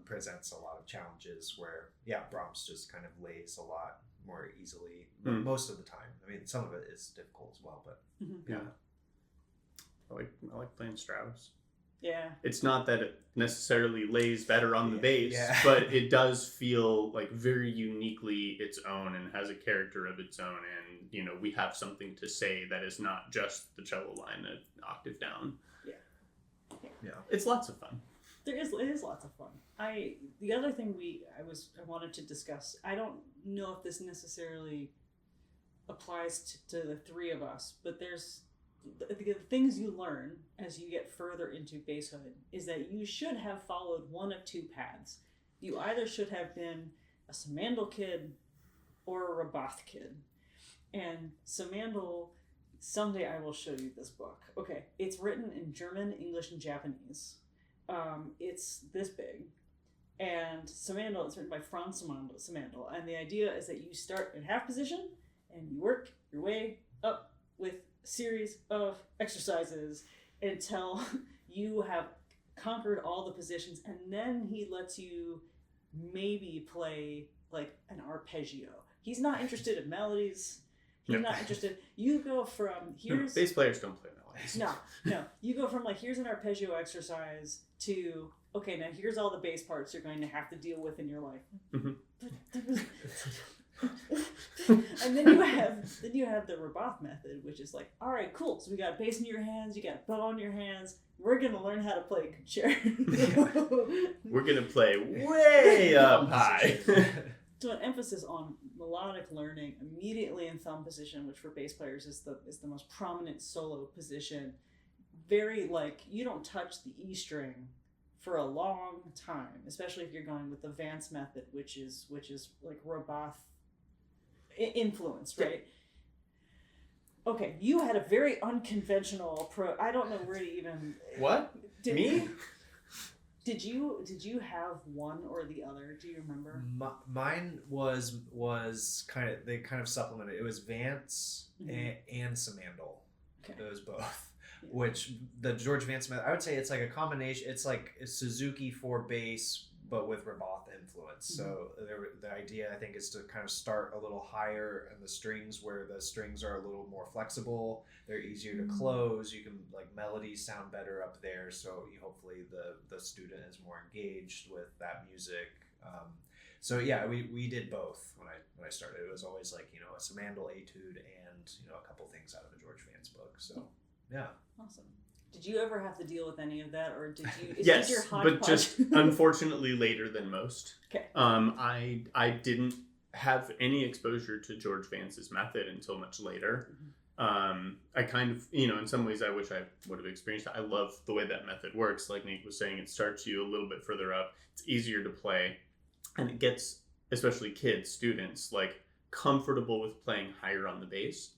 presents a lot of challenges where Brahms just kind of lays a lot more easily most of the time. I mean, some of it is difficult as well, but I like playing Strauss. Yeah. It's not that it necessarily lays better on the bass, but it does feel like very uniquely its own and has a character of its own. And, we have something to say that is not just the cello line an octave down. Yeah. It's lots of fun. It is lots of fun. The other thing I wanted to discuss, I don't know if this necessarily applies to the three of us, but there's the things you learn as you get further into basshood is that you should have followed one of two paths. You either should have been a Simandl kid or a Rabath kid. And Simandl, someday I will show you this book. Okay, it's written in German, English, and Japanese. It's this big. And Simandl, it's written by Franz Simandl. And the idea is that you start in half position and you work your way up with series of exercises until you have conquered all the positions, and then he lets you maybe play like an arpeggio. He's not interested in melodies. He's not interested. You go from here's bass players don't play melodies. No. You go from like here's an arpeggio exercise to okay, now here's all the bass parts you're going to have to deal with in your life. And then you have the Rabath method, which is like, all right, cool. So we got bass in your hands, you got bow in your hands. We're gonna learn how to play concerto. We're gonna play way up high. So an emphasis on melodic learning immediately in thumb position, which for bass players is the most prominent solo position. Very like you don't touch the E string for a long time, especially if you're going with the Vance method, which is like Rabath influence, right? Okay, you had a very unconventional approach. I don't know where to even. What? Me? Did you have one or the other? Do you remember? Mine was kind of supplemented. It was Vance and Samandel. Okay. It was both. Yeah. Which the George Vance method, I would say it's like a combination. It's like Suzuki for bass, but with Rabath influence. Mm-hmm. So the idea, I think, is to kind of start a little higher in the strings, where the strings are a little more flexible. They're easier to close. You can like melodies sound better up there. So hopefully the student is more engaged with that music. So yeah, we did both when I started. It was always like a Samandel etude and a couple things out of a George Vance book. So yeah, awesome. Did you ever have to deal with any of that, or did you? Yes, but just unfortunately later than most. Okay. I didn't have any exposure to George Vance's method until much later. I kind of, in some ways I wish I would have experienced it. I love the way that method works. Like Nate was saying, it starts you a little bit further up. It's easier to play, and it gets, especially kids, students, like comfortable with playing higher on the bass.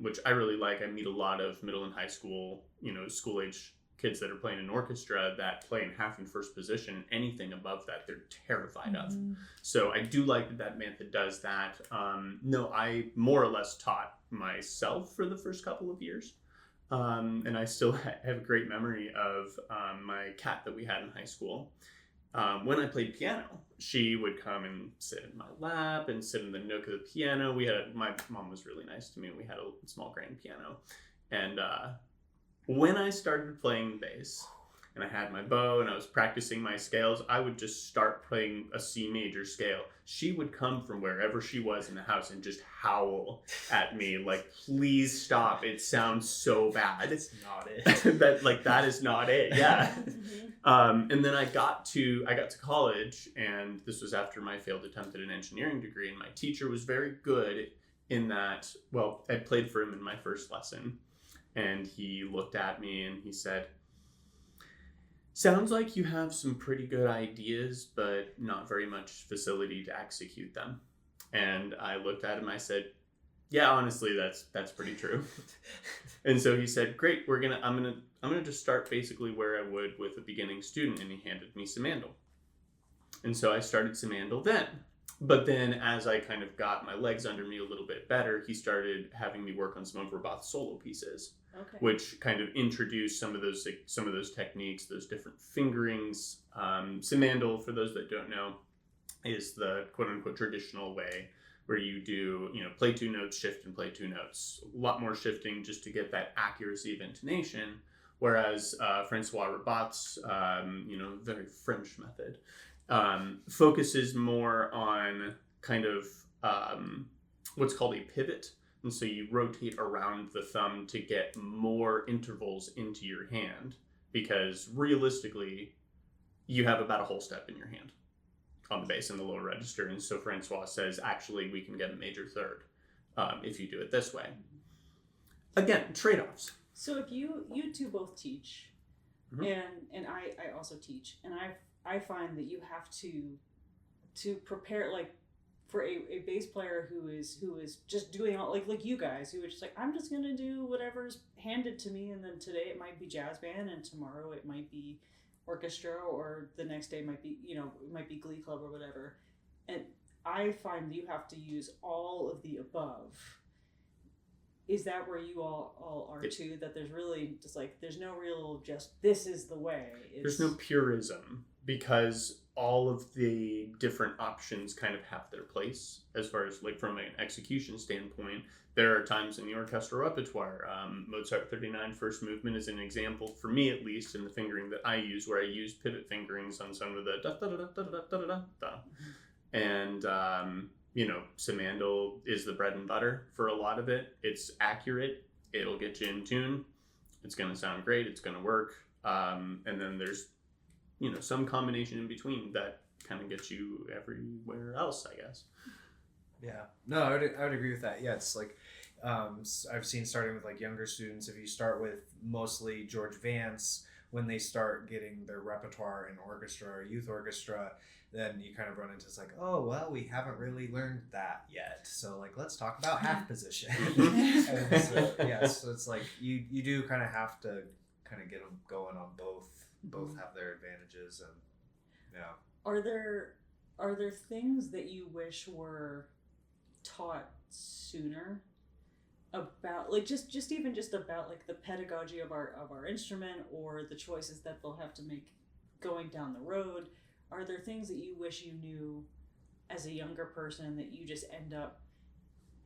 Which I really like. I meet a lot of middle and high school, school age kids that are playing an orchestra that play in half and first position. Anything above that, they're terrified of. So I do like that method does that. No, I more or less taught myself for the first couple of years. And I still have a great memory of my cat that we had in high school. When I played piano, she would come and sit in my lap and sit in the nook of the piano. My mom was really nice to me. We had a small grand piano. And when I started playing bass and I had my bow and I was practicing my scales, I would just start playing a C major scale. She would come from wherever she was in the house and just howl at me like, please stop. It sounds so bad. That's not it. that is not it. Yeah. And then I got to college, and this was after my failed attempt at an engineering degree, and my teacher was very good in that, well, I played for him in my first lesson, and he looked at me and he said, sounds like you have some pretty good ideas, but not very much facility to execute them. And I looked at him, I said, yeah, honestly, that's pretty true. And so he said, great, I'm gonna just start basically where I would with a beginning student, and he handed me Samandel. And so I started Samandel then. But then as I kind of got my legs under me a little bit better, he started having me work on some of Rabath's solo pieces, which kind of introduced some of those techniques, those different fingerings. Samandel, for those that don't know, is the quote-unquote traditional way where you do, play two notes, shift and play two notes. A lot more shifting just to get that accuracy of intonation. Whereas Francois Rabath's, very French method, focuses more on kind of what's called a pivot. And so you rotate around the thumb to get more intervals into your hand, because realistically, you have about a whole step in your hand on the bass and the lower register. And so Francois says, actually, we can get a major third if you do it this way. Again, trade-offs. So if you two both teach, and I also teach, and I find that you have to prepare, like, for a bass player who is just doing all, like you guys, who are just like, I'm just gonna do whatever's handed to me, and then today it might be jazz band, and tomorrow it might be orchestra, or the next day might be, it might be glee club or whatever. And I find that you have to use all of the above. is that where you all are too? That there's really just like, there's no real just, this is the way. There's no purism, because all of the different options kind of have their place as far as like from an execution standpoint. There are times in the orchestral repertoire, Mozart 39 first movement is an example, for me at least, in the fingering that I use, where I use pivot fingerings on some of the da da da da da da da da da. And Simandl is the bread and butter for a lot of it. It's accurate. It'll get you in tune. It's going to sound great. It's going to work. And then there's, some combination in between that kind of gets you everywhere else, I guess. Yeah. No, I would agree with that. Yeah, it's like I've seen, starting with like younger students, if you start with mostly George Vance, when they start getting their repertoire in orchestra or youth orchestra, then you kind of run into, it's like, oh, well, we haven't really learned that yet. So like, let's talk about half position. And so, so it's like you do kind of have to kind of get them going on both. Both have their advantages, and yeah. Are there things that you wish were taught sooner about, like, just about like the pedagogy of our instrument, or the choices that they'll have to make going down the road? Are there things that you wish you knew as a younger person that you just end up,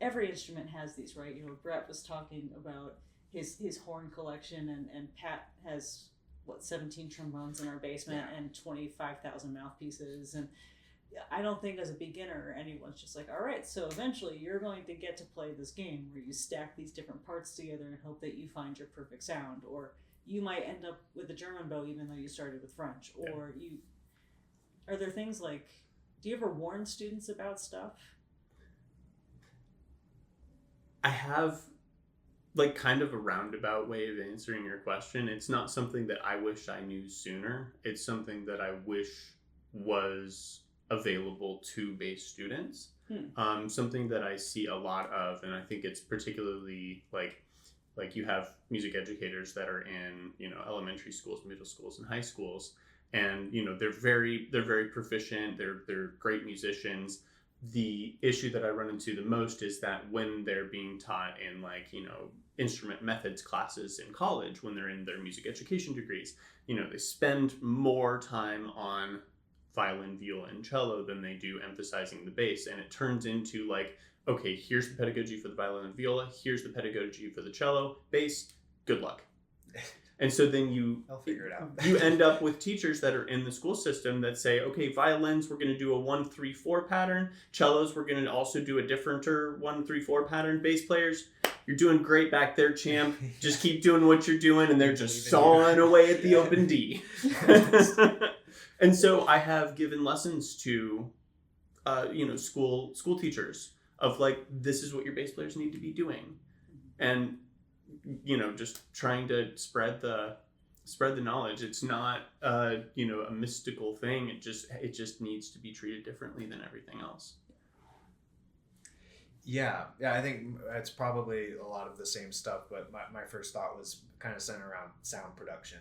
every instrument has these, right? Brett was talking about his horn collection, and Pat has 17 trombones in our basement and 25,000 mouthpieces. And I don't think as a beginner anyone's just like, all right, so eventually you're going to get to play this game where you stack these different parts together and hope that you find your perfect sound. Or you might end up with a German bow even though you started with French. Or are there things like, do you ever warn students about stuff? I have like kind of a roundabout way of answering your question. It's not something that I wish I knew sooner. It's something that I wish was available to bass students. Something that I see a lot of, and I think it's particularly like you have music educators that are in, elementary schools, middle schools, and high schools, and they're very proficient. They're great musicians. The issue that I run into the most is that when they're being taught in instrument methods classes in college, when they're in their music education degrees, they spend more time on violin, viola, and cello than they do emphasizing the bass. And it turns into like, okay, here's the pedagogy for the violin and viola, here's the pedagogy for the cello, bass, good luck. And so then I'll figure it out. You end up with teachers that are in the school system that say, okay, violins, we're going to do a 1-3-4 pattern. Cellos, we're going to also do a differenter 1-3-4 pattern. Bass players, you're doing great back there, champ. Just keep doing what you're doing. And they're just sawing away at the open D. And so I have given lessons to, school teachers of like, this is what your bass players need to be doing. And just trying to spread the knowledge. It's not a mystical thing. It just needs to be treated differently than everything else. Yeah, I think it's probably a lot of the same stuff, but my first thought was kind of centered around sound production.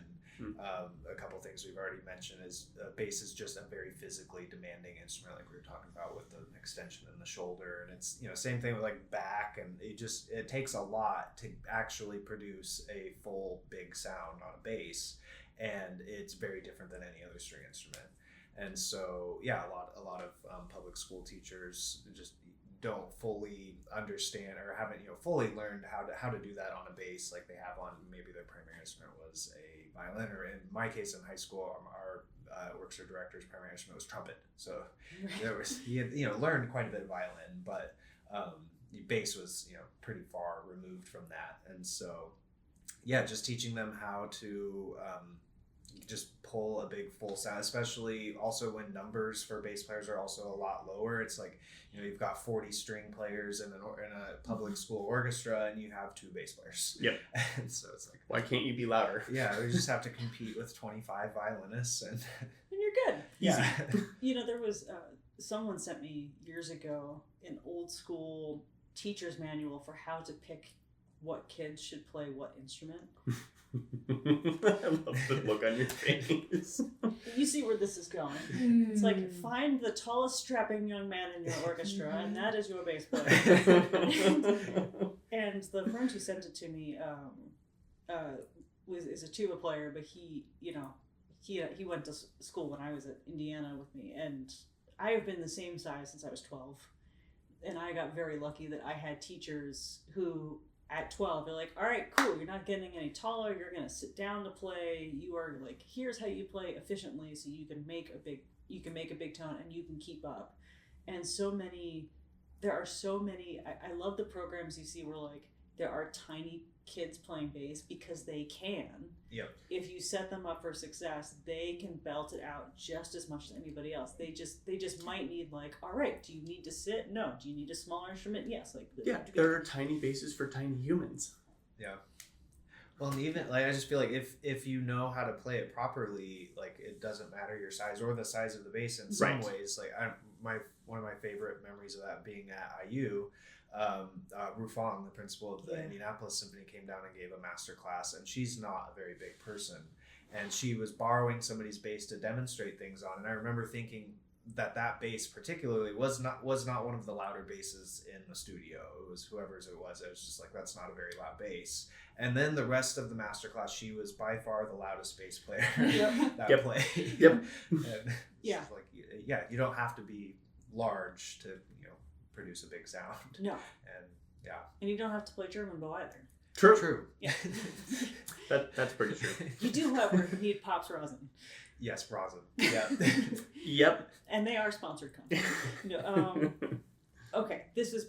A couple of things we've already mentioned is bass is just a very physically demanding instrument, like we were talking about with the extension in the shoulder, and it's same thing with like back, and it takes a lot to actually produce a full big sound on a bass, and it's very different than any other string instrument. And so a lot of public school teachers just don't fully understand or haven't fully learned how to do that on a bass like they have on maybe their primary instrument was a violin, or in my case in high school our orchestra director's primary instrument was trumpet, so he had learned quite a bit of violin, but bass was pretty far removed from that. And so just teaching them how to just pull a big full sound, especially also when numbers for bass players are also a lot lower. It's like you've got 40 string players in a public school orchestra, and you have 2 bass players. Yep. And so it's like, why can't you be louder? Yeah, we just have to compete with 25 violinists, and you're good. Yeah. There was someone sent me years ago an old school teacher's manual for how to pick what kids should play what instrument. I love the look on your face. You see where this is going. It's like, find the tallest strapping young man in your orchestra, and that is your bass player. And the friend who sent it to me is a tuba player, but he went to school when I was at Indiana with me, and I have been the same size since I was 12. And I got very lucky that I had teachers who, at 12, they're like, all right, cool, you're not getting any taller, you're going to sit down to play, you are like, here's how you play efficiently so you can make a big tone and you can keep up. And there are so many, I love the programs you see where like, there are tiny kids playing bass because they can. Yep. If you set them up for success, they can belt it out just as much as anybody else. They just might need like, all right, do you need to sit? No. Do you need a smaller instrument? Yes. Like there are tiny basses for tiny humans. Yeah. Well, and even like I just feel like if you know how to play it properly, like it doesn't matter your size or the size of the bass in some ways. Like one of my favorite memories of that being at IU. Rufang, the principal of the Indianapolis Symphony, came down and gave a master class, and she's not a very big person, and she was borrowing somebody's bass to demonstrate things on. And I remember thinking that bass particularly was not one of the louder basses in the studio. It was whoever's it was. It was just like, that's not a very loud bass. And then the rest of the master class, she was by far the loudest bass player that played. Yep. And it's like, you don't have to be large to produce a big sound. No. And and you don't have to play German bow either. True. Yeah. That's pretty true. You do, however, need Pops Rosin. Yes, Rosin. Yeah. Yep. And they are sponsored company. No, okay, this has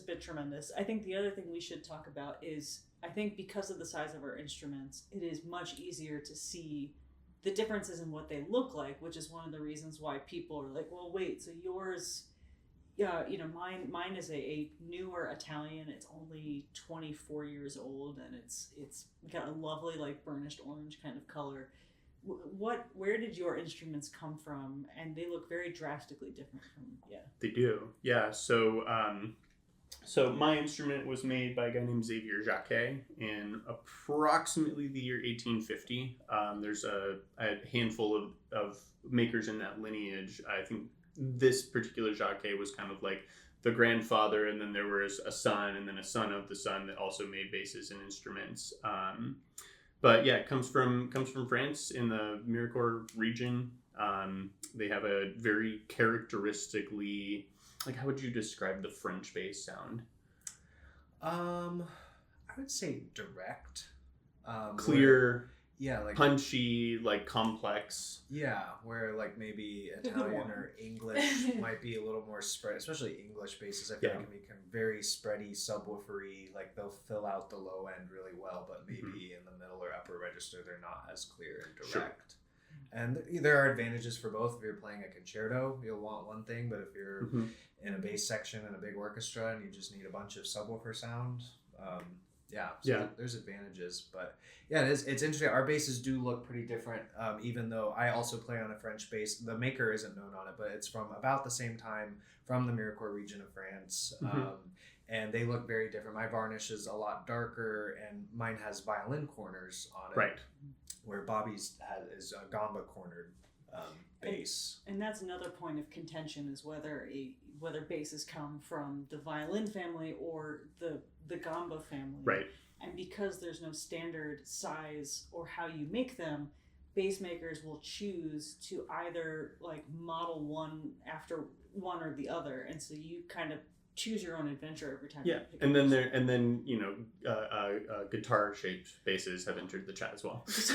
been tremendous. I think the other thing we should talk about is, I think because of the size of our instruments, it is much easier to see the differences in what they look like, which is one of the reasons why people are like, well, wait, so yours, mine is a newer Italian. It's only 24 years old, and it's got a lovely like burnished orange kind of color. Where did your instruments come from? And they look very drastically different from They do. Yeah. So my instrument was made by a guy named Xavier Jacquet in approximately the year 1850. There's a handful of makers in that lineage. I think this particular Jacquet was kind of like the grandfather, and then there was a son, and then a son of the son that also made basses and instruments. But yeah, it comes from France in the Mirecourt region. They have a very characteristically, like, how would you describe the French bass sound? I would say direct, clear. Like punchy, like complex. Yeah, where like maybe Italian or English might be a little more spread, especially English basses. I feel like can become very spready, subwoofery. Like they'll fill out the low end really well, but maybe in the middle or upper register they're not as clear and direct. Sure. And there are advantages for both. If you're playing a concerto, you'll want one thing, but if you're in a bass section in a big orchestra and you just need a bunch of subwoofer sound, there's advantages. But yeah, it's interesting. Our basses do look pretty different, even though I also play on a French bass. The maker isn't known on it, but it's from about the same time from the Mirecourt region of France. And they look very different. My varnish is a lot darker, and mine has violin corners on it. Right. Where Bobby's is a gamba cornered bass. And that's another point of contention, is whether basses come from the violin family or the gamba family. Right. And because there's no standard size or how you make them, bass makers will choose to either like model one after one or the other, and so you kind of choose your own adventure every time. Yeah, and then guitar shaped basses have entered the chat as well. Those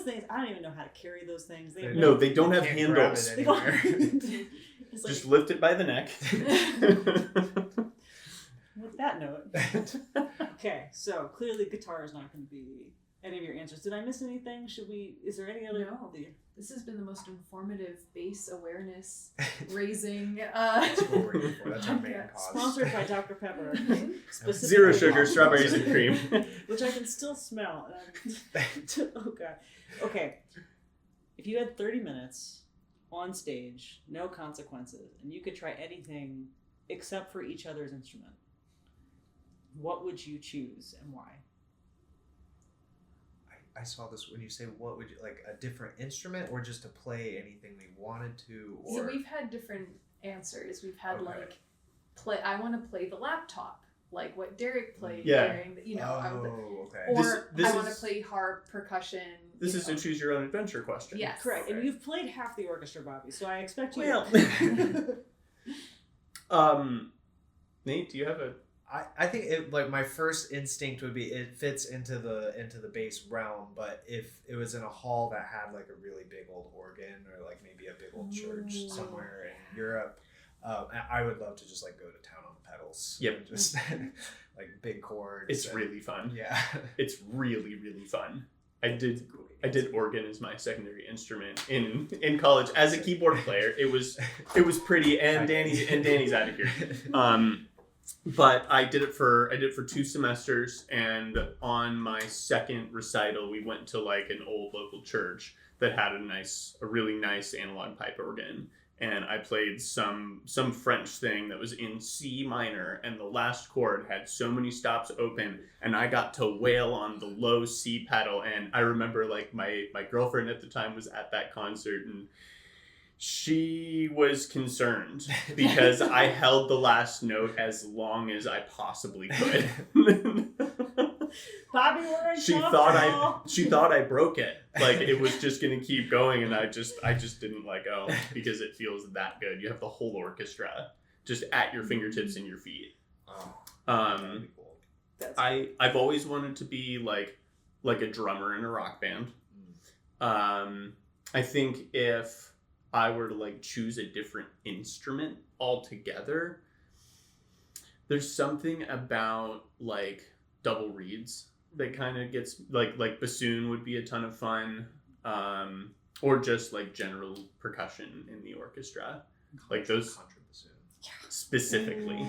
things, I don't even know how to carry those things. They don't have handles. Just lift it by the neck. With that note, okay, so clearly guitar is not going to be any of your answers. Did I miss anything? Is there any other? No. This has been the most informative bass awareness raising. That's what we're here for. That's our main cause. Sponsored by Dr. Pepper. Zero sugar, strawberries and cream. Which I can still smell. Oh God. Okay. If you had 30 minutes on stage, no consequences, and you could try anything except for each other's instrument, what would you choose and why? I saw this when you say what would you like a different instrument or just to play anything we wanted to? Or So we've had different answers. We've had I want to play the laptop, like what Derek played during the, or I want to play harp, percussion. This is a choose your own adventure question. Yes, correct. And you've played half the orchestra, Bobby, so I expect you. Well, Nate, do you have a? I think my first instinct would be it fits into the bass realm, but if it was in a hall that had like a really big old organ or like maybe a big old church somewhere in Europe, I would love to just like go to town on the pedals. Yep. Just like big chords. It's really fun. Yeah. It's really, really fun. I did organ as my secondary instrument in college as a keyboard player. It was pretty, and Danny's out of here. But I did it for 2 semesters, and on my second recital, we went to like an old local church that had a really nice analog pipe organ, and I played some French thing that was in C minor, and the last chord had so many stops open, and I got to wail on the low C pedal, and I remember like my girlfriend at the time was at that concert, and she was concerned because I held the last note as long as I possibly could. Bobby, she thought I broke it. Like it was just gonna keep going, and I just didn't let go because it feels that good. You have the whole orchestra just at your fingertips and your feet. That'd be cool. I've always wanted to be like a drummer in a rock band. I think if I were to like choose a different instrument altogether, there's something about like double reeds that kind of gets like bassoon would be a ton of fun, or just like general percussion in the orchestra, like those specifically.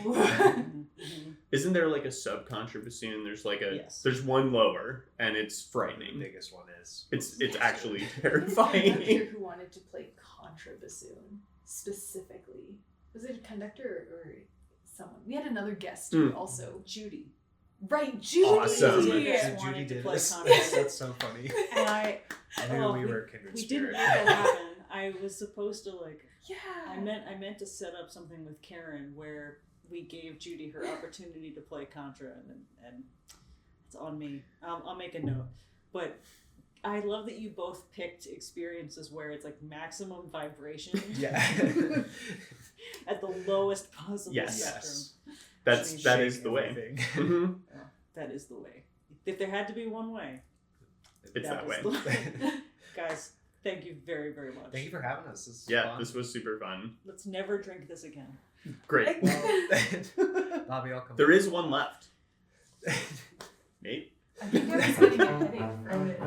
Isn't there like a sub contrabassoon? There's like there's one lower, and it's frightening. The biggest one is it's actually terrifying. Who wanted to play contrabassoon specifically? Was it a conductor or someone? We had another guest too, also Judy. Right, Judy. Awesome. Judy did this. That's so funny. And I knew we were kindred we didn't spirit. make it happen. I was supposed to Yeah. I meant to set up something with Karen where we gave Judy her opportunity to play contra, and it's on me. I'll make a note. But I love that you both picked experiences where it's like maximum vibration. Yeah. At the lowest possible spectrum. Yes. That is the way. Mm-hmm. That is the way. If there had to be one way, it's that way. Guys, thank you very, very much. Thank you for having us. This was fun. This was super fun. Let's never drink this again. Great. Bobby, I'll come. There is one left. Nate? I think I was getting a headache from it.